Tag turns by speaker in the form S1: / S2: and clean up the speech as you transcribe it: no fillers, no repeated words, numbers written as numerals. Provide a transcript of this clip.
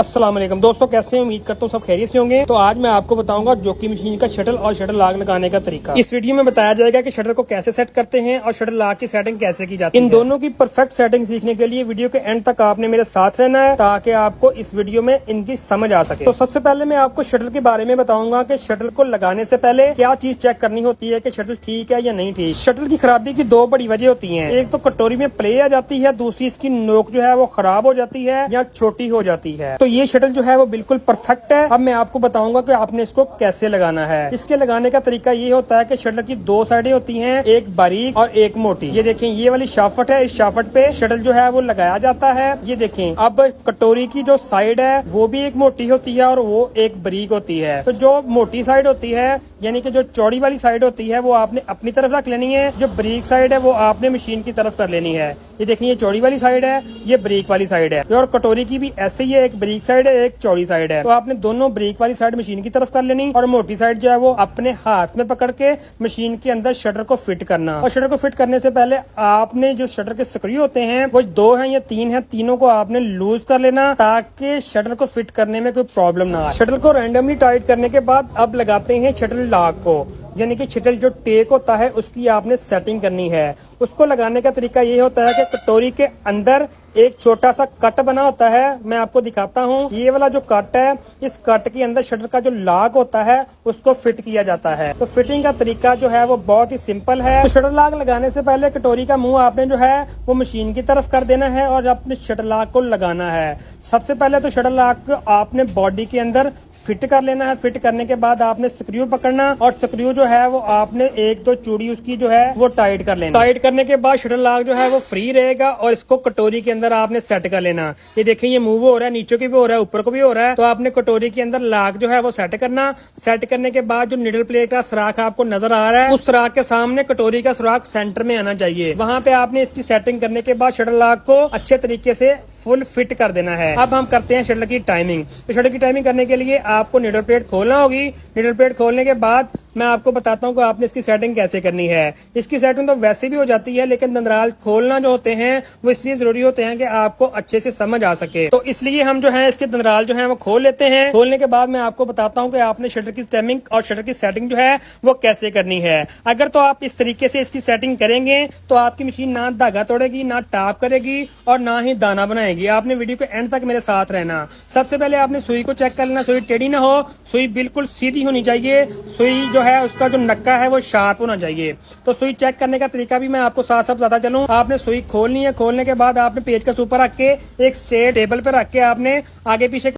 S1: अस्सलाम वालेकुम दोस्तों, कैसे हैं? उम्मीद करता हूँ सब खैरियत से होंगे। तो आज मैं आपको बताऊंगा जॉकी मशीन का शटल और शटल लॉक लगाने का तरीका। इस वीडियो में बताया जाएगा कि शटल को कैसे सेट करते हैं और शटल लॉक की सेटिंग कैसे की जाती है। इन दोनों की परफेक्ट सेटिंग सीखने के लिए वीडियो के एंड तक आपने मेरे साथ रहना है ताकि आपको इस वीडियो में इनकी समझ आ सके। तो सबसे पहले मैं आपको शटल के बारे में बताऊंगा कि शटल को लगाने से पहले क्या चीज चेक करनी होती है कि शटल ठीक है या नहीं ठीक। शटल की खराबी की दो बड़ी वजह होती है, एक तो कटोरी में प्ले आ जाती है, दूसरी इसकी नोक जो है वो खराब हो जाती है या छोटी हो जाती है। तो ये शटल जो है वो बिल्कुल परफेक्ट है। अब मैं आपको बताऊंगा कि आपने इसको कैसे लगाना है। इसके लगाने का तरीका ये होता है कि शटल की दो साइडें होती हैं, एक बारीक और एक मोटी। ये देखें, ये वाली शाफट है, इस शाफट पे शटल जो है वो लगाया जाता है। ये देखें, अब कटोरी की जो साइड है वो भी एक मोटी होती है और वो एक बारीक होती है। तो जो मोटी साइड होती है यानी कि जो चौड़ी वाली साइड होती है वो आपने अपनी तरफ रख लेनी है, जो बारीक साइड है वो आपने मशीन की तरफ कर लेनी है। ये देखिए, ये चौड़ी वाली साइड है, ये बारीक वाली साइड है। और कटोरी की भी ऐसे ही है, एक बारीक साइड है, एक चौड़ी साइड है। तो आपने दोनों बारीक वाली साइड मशीन की तरफ कर लेनी और मोटी साइड जो है वो अपने हाथ में पकड़ के मशीन के अंदर शटर को फिट करना। और शटर को फिट करने से पहले आपने जो शटर के स्क्रू होते हैं वो 2 हैं या 3 हैं, तीनों को आपने लूज कर लेना ताकि शटर को फिट करने में कोई प्रॉब्लम ना आए। शटर को रैंडमली टाइट करने के बाद अब लगाते हैं शटल लॉक को, यानी कि शटल जो टेक होता है उसकी आपने सेटिंग करनी है। उसको लगाने का तरीका ये होता है कि कटोरी के अंदर एक छोटा सा कट बना होता है, मैं आपको दिखाता हूँ। ये वाला जो कट है, इस कट के अंदर शटर का जो लॉक होता है उसको फिट किया जाता है। तो फिटिंग का तरीका जो है वो बहुत ही सिंपल है। तो शटर लॉक लगाने से पहले कटोरी का मुंह आपने जो है वो मशीन की तरफ कर देना है और अपने शटर लॉक को लगाना है। सबसे पहले तो शटर लॉक को आपने बॉडी के अंदर फिट कर लेना है। फिट करने के बाद आपने स्क्रू पकड़ना और स्क्रू जो है वो आपने एक दो चूड़ी उसकी जो है वो टाइट कर लेना। टाइट करने के बाद शटर लॉक जो है वो फ्री रहेगा और इसको कटोरी के अंदर आपने सेट कर लेना। ये देखिए, ये मूव हो रहा है, नीचे को भी हो रहा है, ऊपर को भी हो रहा है। तो आपने कटोरी के अंदर लॉक जो है वो सेट करना। सेट करने के बाद जो निडल प्लेट का सुराख आपको नजर आ रहा है, उस सुराख के सामने कटोरी का सुराख सेंटर में आना चाहिए। वहां पे आपने इसकी सेटिंग करने के बाद शटर लॉक को अच्छे तरीके से फुल फिट कर देना है। अब हम करते हैं शटल की टाइमिंग। तो शटल की टाइमिंग करने के लिए आपको निडल प्लेट खोलना होगी। निडल प्लेट खोलने के बाद मैं आपको बताता हूँ कि आपने इसकी सेटिंग कैसे करनी है। इसकी सेटिंग तो वैसे भी हो जाती है, लेकिन दंदराल खोलना जो होते हैं वो इसलिए जरूरी होते हैं कि आपको अच्छे से समझ आ सके। तो इसलिए हम जो है इसके दंदराल जो है वो खोल लेते हैं। खोलने के बाद मैं आपको बताता हूँ कि आपने शटर की टाइमिंग और शटर की सेटिंग जो है वो कैसे करनी है। अगर तो आप इस तरीके से इसकी सेटिंग करेंगे तो आपकी मशीन ना धागा तोड़ेगी, ना टाप करेगी और ना ही दाना बनाएगी। आपने वीडियो के एंड तक मेरे साथ रहना। सबसे पहले आपने सुई को चेक कर लेना, सुई टेढ़ी ना हो, सुई बिल्कुल सीधी होनी चाहिए। सुई जो है उसका जो नक्का है वो शार्प होना चाहिए। तो सुई चेक करने का तरीका भी मैं आपको साथ साथ बताता चलूं। आपने सुई खोलनी है, खोलने के बाद आपने पेचकस ऊपर रख के एक स्ट्रेट टेबल पे रख के आपने आगे पीछे